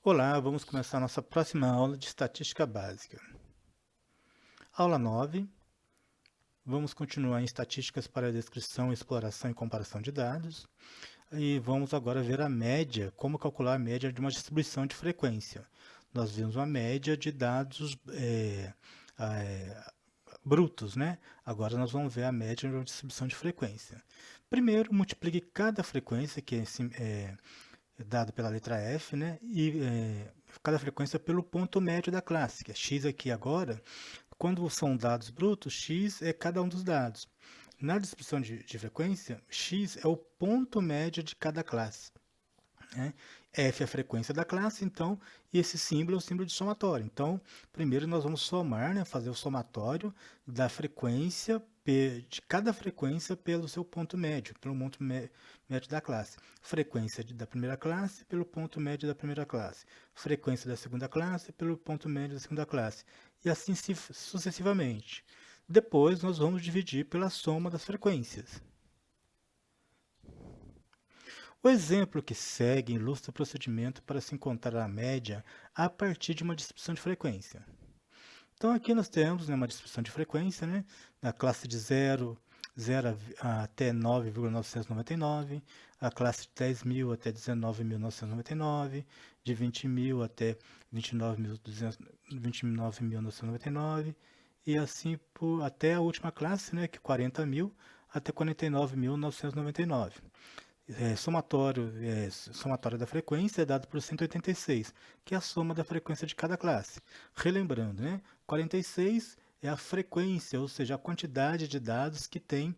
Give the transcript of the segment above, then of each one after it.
Olá, vamos começar nossa próxima aula de estatística básica. Aula 9. Vamos continuar em estatísticas para a descrição, exploração e comparação de dados. E vamos agora ver a média, como calcular a média de uma distribuição de frequência. Nós vimos uma média de dados brutos, né? Agora nós vamos ver a média de uma distribuição de frequência. Primeiro, multiplique cada frequência, que é dado pela letra F, né? E cada frequência pelo ponto médio da classe, que é x aqui agora. Quando são dados brutos, x é cada um dos dados. Na distribuição de frequência, x é o ponto médio de cada classe, né? F é a frequência da classe, então, e esse símbolo é o símbolo de somatório. Então, primeiro nós vamos somar, né, fazer o somatório da frequência de cada frequência pelo seu ponto médio, pelo ponto médio da classe. Frequência da primeira classe pelo ponto médio da primeira classe. Frequência da segunda classe pelo ponto médio da segunda classe. E assim sucessivamente. Depois nós vamos dividir pela soma das frequências. O exemplo que segue ilustra o procedimento para se encontrar a média a partir de uma distribuição de frequência. Então, aqui nós temos, né, uma distribuição de frequência, né, da classe de 0 até 9,999, a classe de 10.000 até 19.999, de 20.000 até 29.999, e assim até a última classe, né, que é 40.000 até 49.999. Somatório da frequência é dado por 186, que é a soma da frequência de cada classe. Relembrando, né? 46 é a frequência, ou seja, a quantidade de dados que tem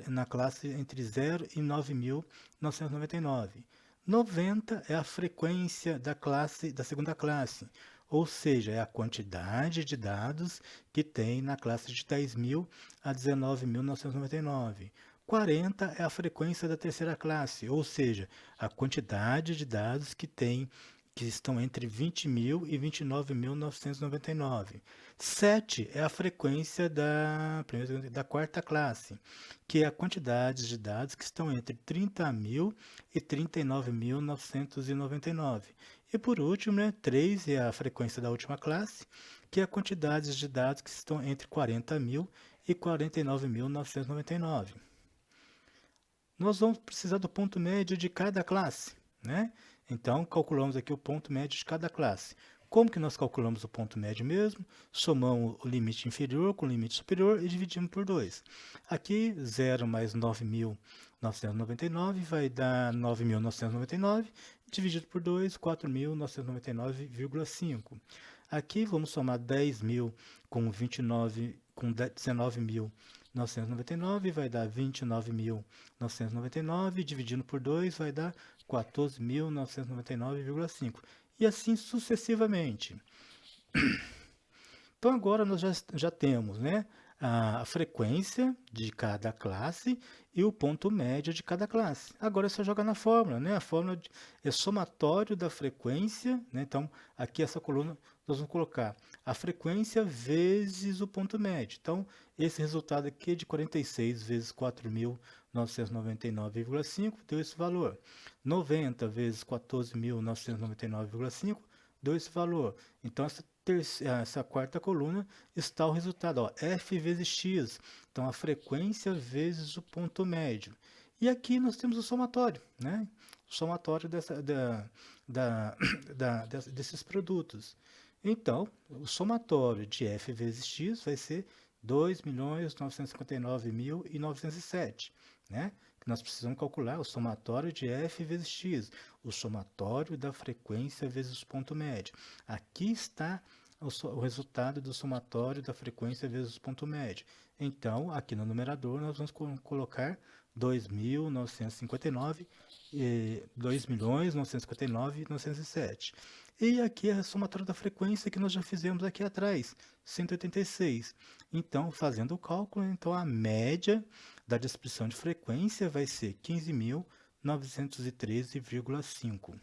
na classe entre 0 e 9.999. 90 é a frequência da segunda classe, ou seja, é a quantidade de dados que tem na classe de 10.000 a 19.999. 40 é a frequência da terceira classe, ou seja, a quantidade de dados que estão entre 20.000 e 29.999. 7 é a frequência da quarta classe, que é a quantidade de dados que estão entre 30.000 e 39.999. E por último, né, 3 é a frequência da última classe, que é a quantidade de dados que estão entre 40.000 e 49.999. Nós vamos precisar do ponto médio de cada classe, né? Então, calculamos aqui o ponto médio de cada classe. Como que nós calculamos o ponto médio mesmo? Somamos o limite inferior com o limite superior e dividimos por 2. Aqui, 0 mais 9.999 vai dar 9.999, dividido por 2, 4.999,5. Aqui, vamos somar 10.000 com 19.999, vai dar 29.999, dividindo por 2 vai dar 14.999,5. E assim sucessivamente. Então agora nós já temos, né, a frequência de cada classe e o ponto médio de cada classe. Agora é só jogar na fórmula, né? A fórmula é somatório da frequência, né? Então aqui essa coluna nós vamos colocar a frequência vezes o ponto médio. Então esse resultado aqui é de 46 vezes 4.999,5 deu esse valor. 90 vezes 14.999,5 deu esse valor. Então essa quarta coluna está o resultado, ó, F vezes X. Então, a frequência vezes o ponto médio. E aqui nós temos o somatório, né? O somatório desses produtos. Então, o somatório de F vezes X vai ser 2.959.907, né? Nós precisamos calcular o somatório de F vezes X, o somatório da frequência vezes o ponto médio. Aqui está o resultado do somatório da frequência vezes o ponto médio. Então, aqui no numerador, nós vamos colocar 2.959.907. E aqui é a somatória da frequência que nós já fizemos aqui atrás, 186. Então, fazendo o cálculo, então a média da distribuição de frequência vai ser 15.913,5.